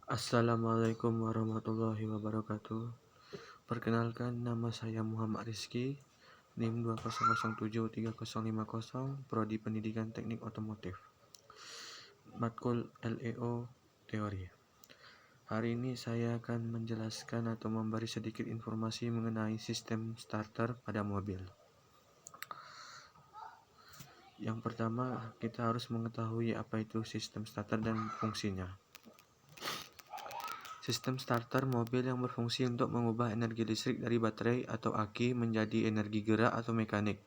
Assalamualaikum warahmatullahi wabarakatuh. Perkenalkan, nama saya Muhammad Rizky, NIM 200730050, Prodi Pendidikan Teknik Otomotif, Matkul LEO Teori. Hari ini saya akan menjelaskan atau memberi sedikit informasi mengenai sistem starter pada mobil. Yang pertama, kita harus mengetahui apa itu sistem starter dan fungsinya. Sistem starter mobil yang berfungsi untuk mengubah energi listrik dari baterai atau aki menjadi energi gerak atau mekanik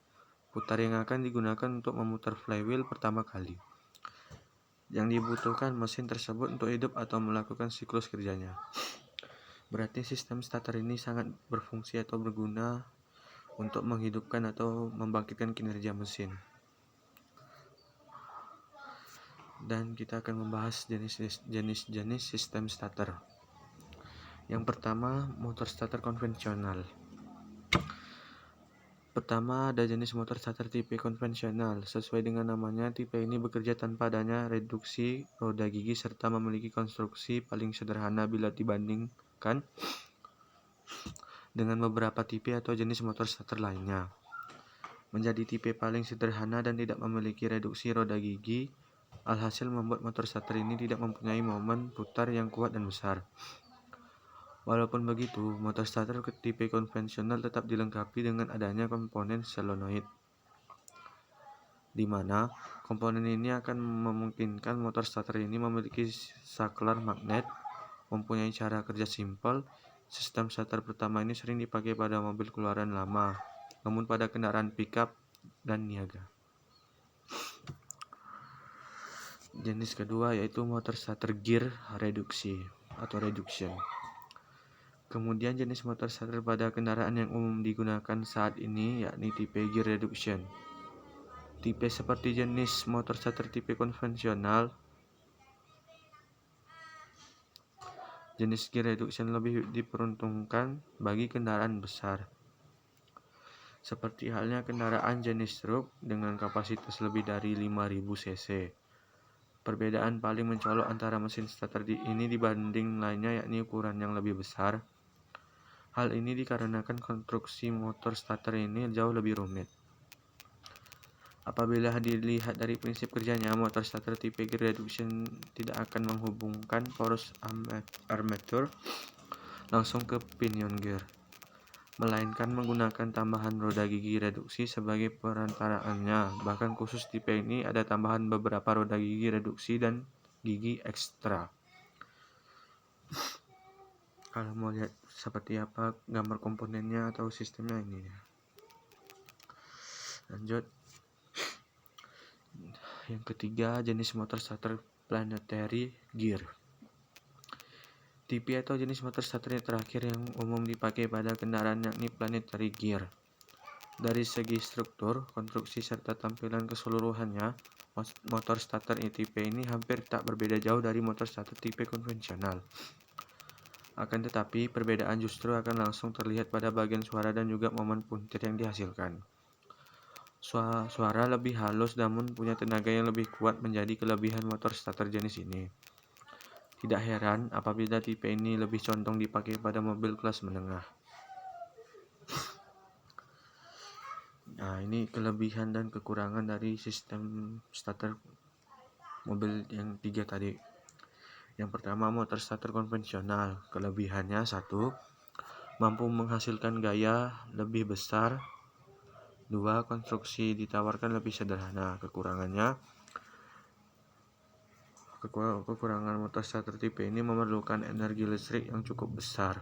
putar yang akan digunakan untuk memutar flywheel pertama kali. Yang dibutuhkan mesin tersebut untuk hidup atau melakukan siklus kerjanya. Berarti sistem starter ini sangat berfungsi atau berguna untuk menghidupkan atau membangkitkan kinerja mesin. Dan kita akan membahas jenis-jenis sistem starter. Yang pertama, motor starter konvensional. Pertama, ada jenis motor starter tipe konvensional. Sesuai dengan namanya, tipe ini bekerja tanpa adanya reduksi roda gigi serta memiliki konstruksi paling sederhana bila dibandingkan dengan beberapa tipe atau jenis motor starter lainnya. Menjadi tipe paling sederhana dan tidak memiliki reduksi roda gigi, alhasil membuat motor starter ini tidak mempunyai momen putar yang kuat dan besar. Walaupun begitu, motor starter tipe konvensional tetap dilengkapi dengan adanya komponen solenoid, di mana komponen ini akan memungkinkan motor starter ini memiliki saklar magnet, mempunyai cara kerja simpel. Sistem starter pertama ini sering dipakai pada mobil keluaran lama, namun pada kendaraan pickup dan niaga. Jenis kedua yaitu motor starter gear reduksi atau reduction. Kemudian jenis motor starter pada kendaraan yang umum digunakan saat ini yakni tipe gear reduction. Tipe seperti jenis motor starter tipe konvensional, jenis gear reduction lebih diperuntukkan bagi kendaraan besar, seperti halnya kendaraan jenis truk dengan kapasitas lebih dari 5000 cc. Perbedaan paling mencolok antara mesin starter ini dibanding lainnya yakni ukuran yang lebih besar. Hal ini dikarenakan konstruksi motor starter ini jauh lebih rumit. Apabila dilihat dari prinsip kerjanya, motor starter tipe gear reduction tidak akan menghubungkan poros armatur langsung ke pinion gear, melainkan menggunakan tambahan roda gigi reduksi sebagai perantaraannya. Bahkan khusus tipe ini ada tambahan beberapa roda gigi reduksi dan gigi ekstra. Kalau mau lihat seperti apa gambar komponennya atau sistemnya ini. Lanjut. Yang ketiga, jenis motor starter planetary gear. Tipe atau jenis motor starter terakhir yang umum dipakai pada kendaraan yakni planetary gear. Dari segi struktur, konstruksi serta tampilan keseluruhannya, motor starter tipe ini hampir tak berbeda jauh dari motor starter tipe konvensional. Akan tetapi, perbedaan justru akan langsung terlihat pada bagian suara dan juga momen puntir yang dihasilkan. Suara lebih halus namun punya tenaga yang lebih kuat menjadi kelebihan motor starter jenis ini. Tidak heran apabila tipe ini lebih condong dipakai pada mobil kelas menengah. Nah, ini kelebihan dan kekurangan dari sistem starter mobil yang 3 tadi. Yang pertama, motor starter konvensional. Kelebihannya 1, mampu menghasilkan gaya lebih besar. 2, konstruksi ditawarkan lebih sederhana. Kekurangan motor starter tipe ini memerlukan energi listrik yang cukup besar.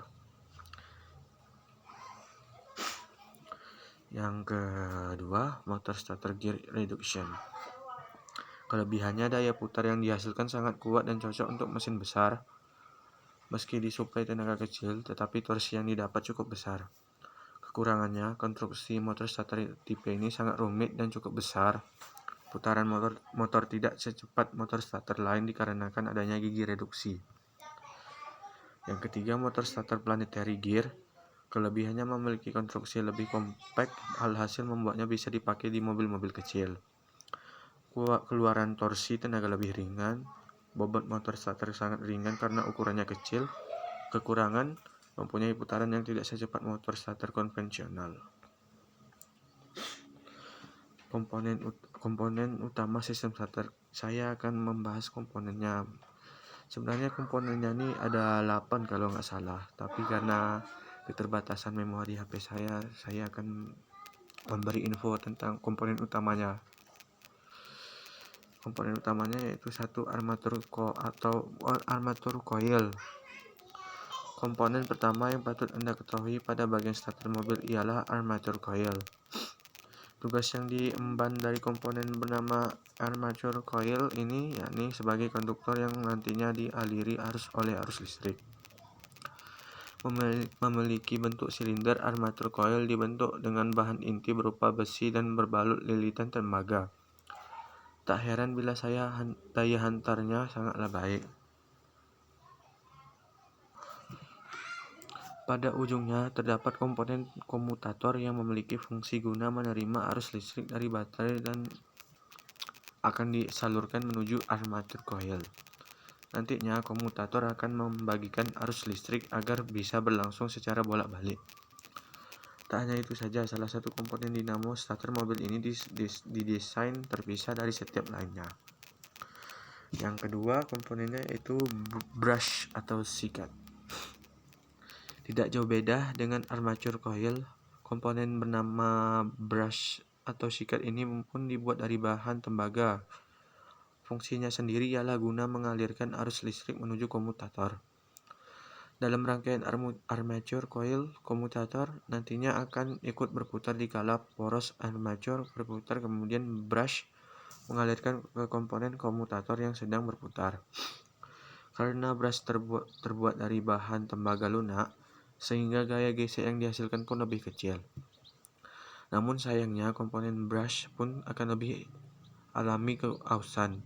Yang kedua, motor starter gear reduction. Kelebihannya daya putar yang dihasilkan sangat kuat dan cocok untuk mesin besar. Meski disuplai tenaga kecil, tetapi torsi yang didapat cukup besar. Kekurangannya, konstruksi motor starter tipe ini sangat rumit dan cukup besar. Putaran motor tidak secepat motor starter lain dikarenakan adanya gigi reduksi. Yang ketiga, motor starter planetary gear. Kelebihannya memiliki konstruksi lebih kompak, alhasil membuatnya bisa dipakai di mobil-mobil kecil. Keluaran torsi tenaga lebih ringan. Bobot motor starter sangat ringan karena ukurannya kecil. Kekurangan, mempunyai putaran yang tidak secepat motor starter konvensional. Komponen utama sistem starter. Saya akan membahas komponennya. Sebenarnya komponennya ini ada 8 kalau nggak salah, tapi karena keterbatasan memori HP saya akan memberi info tentang komponen utamanya. Komponen utamanya yaitu satu armatur coil. Komponen pertama yang patut Anda ketahui pada bagian starter mobil ialah armatur coil. Tugas yang diemban dari komponen bernama armature coil ini yakni sebagai konduktor yang nantinya dialiri oleh arus listrik. Memiliki bentuk silinder, armature coil dibentuk dengan bahan inti berupa besi dan berbalut lilitan tembaga. Tak heran bila daya hantarnya sangatlah baik. Pada ujungnya terdapat komponen komutator yang memiliki fungsi guna menerima arus listrik dari baterai dan akan disalurkan menuju armature coil. Nantinya komutator akan membagikan arus listrik agar bisa berlangsung secara bolak-balik. Tak hanya itu saja, salah satu komponen dinamo starter mobil ini didesain terpisah dari setiap lainnya. Yang kedua komponennya yaitu brush atau sikat. Tidak jauh beda dengan armature coil, komponen bernama brush atau sikat ini pun dibuat dari bahan tembaga. Fungsinya sendiri ialah guna mengalirkan arus listrik menuju komutator. Dalam rangkaian armature coil, komutator nantinya akan ikut berputar dikala poros armature berputar, kemudian brush mengalirkan ke komponen komutator yang sedang berputar. Karena brush terbuat dari bahan tembaga lunak, sehingga gaya gesek yang dihasilkan pun lebih kecil. Namun sayangnya komponen brush pun akan lebih alami keausan.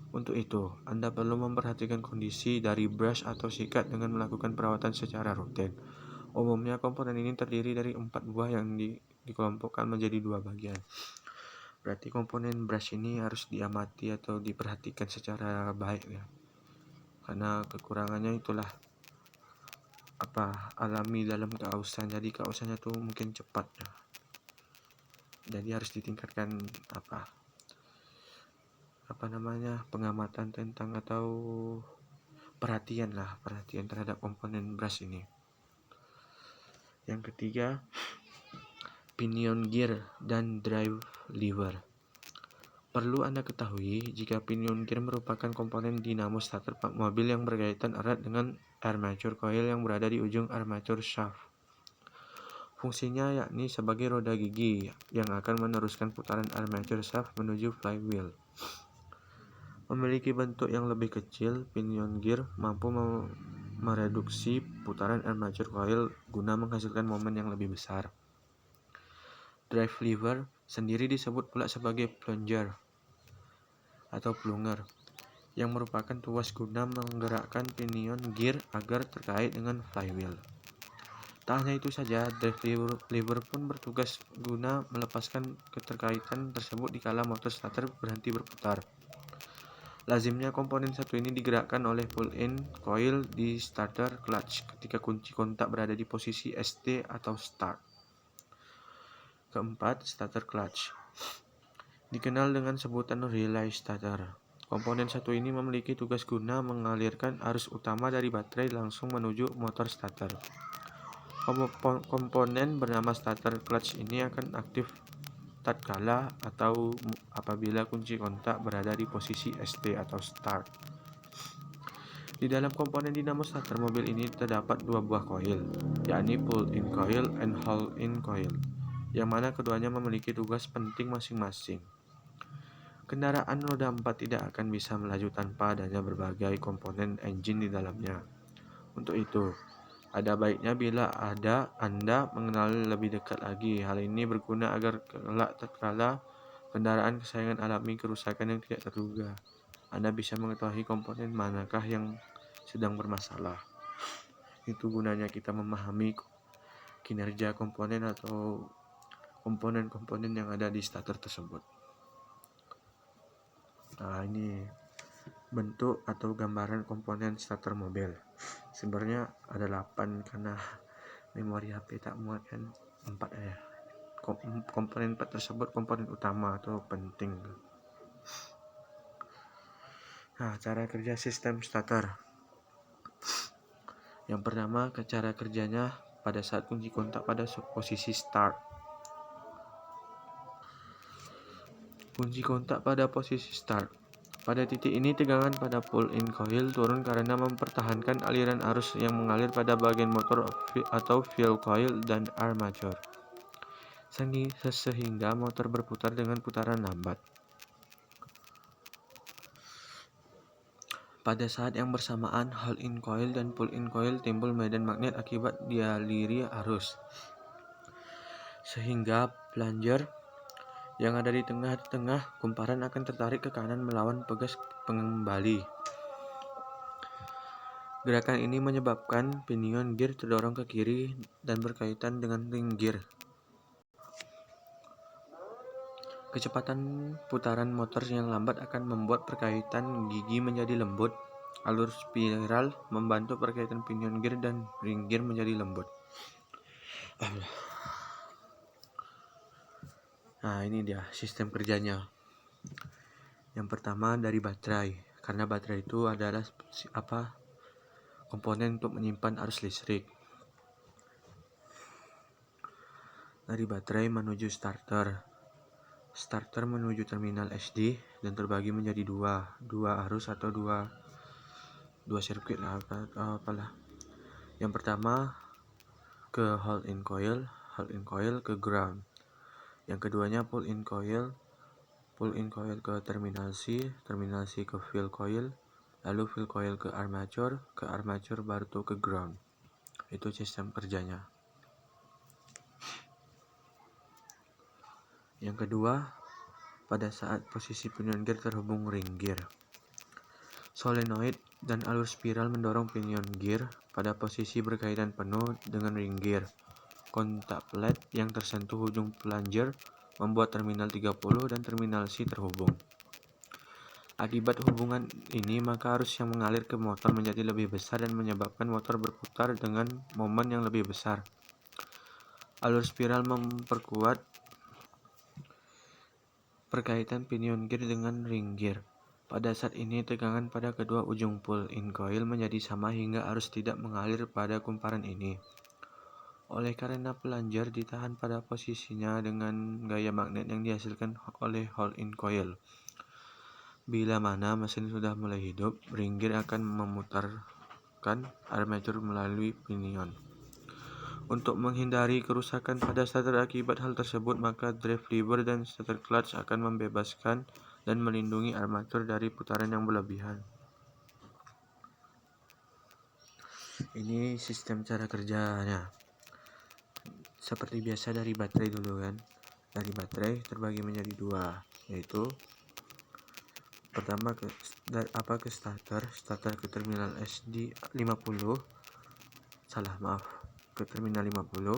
Untuk itu, Anda perlu memperhatikan kondisi dari brush atau sikat dengan melakukan perawatan secara rutin. Umumnya komponen ini terdiri dari 4 buah yang dikelompokkan menjadi 2 bagian. Berarti komponen brush ini harus diamati atau diperhatikan secara baik ya. Karena kekurangannya itulah alami dalam keausan. Jadi keausannya tuh mungkin cepat ya. Jadi harus ditingkatkan pengamatan tentang atau perhatian terhadap komponen brush ini. Yang ketiga, pinion gear dan drive lever. Perlu Anda ketahui jika pinion gear merupakan komponen dinamo starter mobil yang berkaitan erat dengan armature coil yang berada di ujung armature shaft. Fungsinya yakni sebagai roda gigi yang akan meneruskan putaran armature shaft menuju flywheel. Memiliki bentuk yang lebih kecil, pinion gear mampu mereduksi putaran armature coil guna menghasilkan momen yang lebih besar. Drive lever sendiri disebut pula sebagai plunger atau plunger, yang merupakan tuas guna menggerakkan pinion gear agar terkait dengan flywheel. Tak hanya itu saja, drive lever pun bertugas guna melepaskan keterkaitan tersebut dikala motor starter berhenti berputar. Lazimnya komponen satu ini digerakkan oleh pull-in coil di starter clutch ketika kunci kontak berada di posisi ST atau start. Keempat, starter clutch. Dikenal dengan sebutan relay starter. Komponen satu ini memiliki tugas guna mengalirkan arus utama dari baterai langsung menuju motor starter. Komponen bernama starter clutch ini akan aktif tatkala atau apabila kunci kontak berada di posisi ST atau start. Di dalam komponen dinamo starter mobil ini terdapat 2 buah coil, yakni pull-in coil and hold-in coil, yang mana keduanya memiliki tugas penting masing-masing. Kendaraan roda 4 tidak akan bisa melaju tanpa adanya berbagai komponen engine di dalamnya. Untuk itu, ada baiknya bila Anda mengenal lebih dekat lagi. Hal ini berguna agar kelak tatkala kendaraan kesayangan alami kerusakan yang tidak terduga, Anda bisa mengetahui komponen manakah yang sedang bermasalah. Itu gunanya kita memahami kinerja komponen atau komponen-komponen yang ada di starter tersebut. Nah, ini Bentuk atau gambaran komponen starter mobil. Sebenarnya ada 8 karena memori HP tak muat kan, 4 aja. Komponen 4 tersebut komponen utama atau penting. Nah, cara kerja sistem starter. Yang pertama, cara kerjanya pada saat kunci kontak pada posisi start. Kunci kontak pada posisi start. Pada titik ini tegangan pada pull-in coil turun karena mempertahankan aliran arus yang mengalir pada bagian motor atau field coil dan armature, sehingga motor berputar dengan putaran lambat. Pada saat yang bersamaan, hold-in coil dan pull-in coil timbul medan magnet akibat dialiri arus, sehingga plunger yang ada di tengah-tengah kumparan akan tertarik ke kanan melawan pegas pengembali. Gerakan ini menyebabkan pinion gear terdorong ke kiri dan berkaitan dengan ring gear. Kecepatan putaran motor yang lambat akan membuat perkaitan gigi menjadi lembut. Alur spiral membantu perkaitan pinion gear dan ring gear menjadi lembut. Nah, ini dia sistem kerjanya. Yang pertama dari baterai, karena baterai itu adalah komponen untuk menyimpan arus listrik. Dari baterai menuju starter. Starter menuju terminal SD dan terbagi menjadi dua arus atau dua sirkuit lah, apalah. Yang pertama ke hold-in coil ke ground. Yang keduanya pull-in coil ke terminal C ke field coil, lalu field coil ke armature baru tuh ke ground. Itu sistem kerjanya. Yang kedua, pada saat posisi pinion gear terhubung ring gear. Solenoid dan alur spiral mendorong pinion gear pada posisi berkaitan penuh dengan ring gear. Kontak plate yang tersentuh ujung plunger membuat terminal 30 dan terminal C terhubung. Akibat hubungan ini, maka arus yang mengalir ke motor menjadi lebih besar dan menyebabkan motor berputar dengan momen yang lebih besar. Alur spiral memperkuat perkaitan pinion gear dengan ring gear. Pada saat ini, tegangan pada kedua ujung pull-in coil menjadi sama hingga arus tidak mengalir pada kumparan ini. Oleh karena plunger ditahan pada posisinya dengan gaya magnet yang dihasilkan oleh hold-in coil. Bila mana mesin sudah mulai hidup, ring gear akan memutarkan armature melalui pinion. Untuk menghindari kerusakan pada starter akibat hal tersebut, maka drive lever dan starter clutch akan membebaskan dan melindungi armatur dari putaran yang berlebihan. Ini sistem cara kerjanya. Seperti biasa dari baterai dulu kan. Dari baterai terbagi menjadi dua, yaitu pertama ke starter ke terminal SD 50. Ke terminal 50,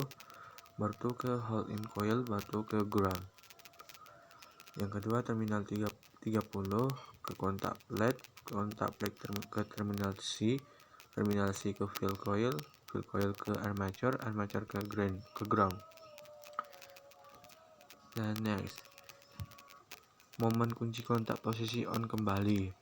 baru tuh ke hold-in coil, baru ke ground. Yang kedua terminal 30 ke kontak plate ke terminal C ke field coil ke armature ke ground. Dan next, momen kunci kontak posisi on kembali.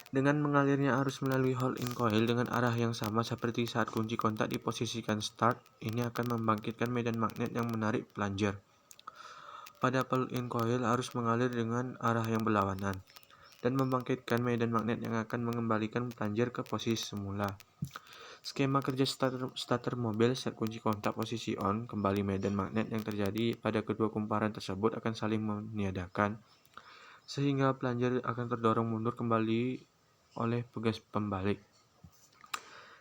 Dengan mengalirnya arus melalui hold-in coil dengan arah yang sama seperti saat kunci kontak diposisikan start, ini akan membangkitkan medan magnet yang menarik plunger. Pada pull-in coil, arus mengalir dengan arah yang berlawanan dan membangkitkan medan magnet yang akan mengembalikan plunger ke posisi semula. Skema kerja starter mobil saat kunci kontak posisi on, kembali medan magnet yang terjadi pada kedua kumparan tersebut akan saling meniadakan, sehingga plunger akan terdorong mundur kembali oleh pegas pembalik.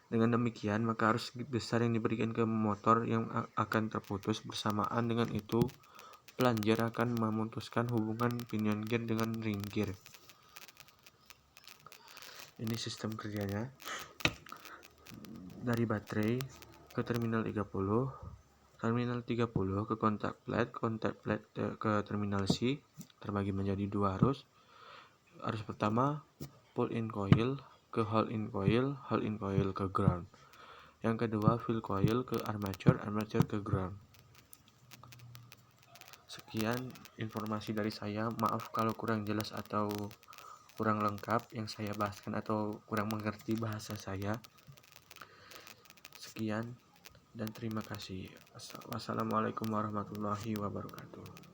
Dengan demikian, maka arus besar yang diberikan ke motor yang akan terputus. Bersamaan dengan itu, plunger akan memutuskan hubungan pinion gear dengan ring gear. Ini sistem kerjanya. Dari baterai ke terminal 30 ke kontak plate ke terminal C terbagi menjadi dua arus. arus pertama pull in coil ke hold in coil ke ground. Yang kedua fill coil ke armature ke ground. Sekian informasi dari saya. Maaf kalau kurang jelas atau kurang lengkap yang saya bahaskan atau kurang mengerti bahasa saya. Sekian dan terima kasih. Wassalamualaikum warahmatullahi wabarakatuh.